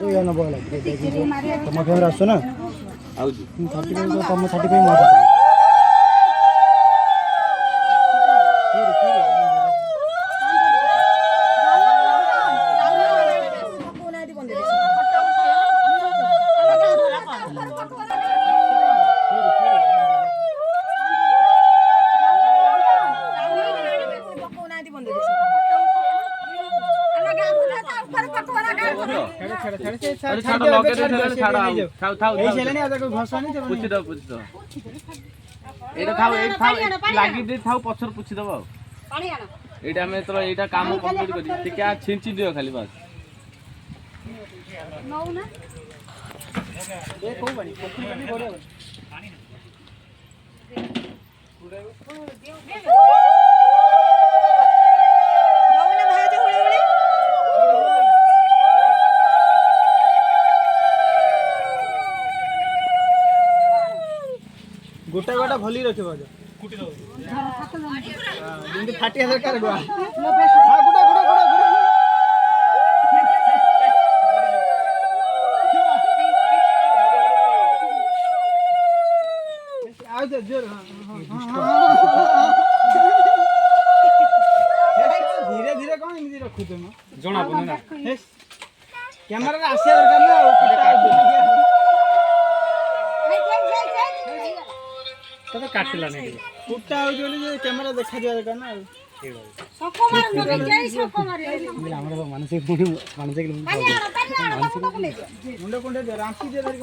तुम कैमरा आस ना तुम साठी पचर पुछी दब यहाँ काम कम्प्लीट कर छिंची दियो खाली बस गोटा गोटा भली रखिबो फाटी दरकार गुड़ा गुड़ा गुड़ा गुड़ा जोर धीरे धीरे कौन इमती रखु तुम जना पड़ना कैमरा आसिया दरकार ना तब काटला नहीं फुटा हो जो कैमरा देखा दिया दरकार ना सको मार न जाई सको मार हमरा मानसिक मानसिक मुंडे कोंडे दे रांची दे धर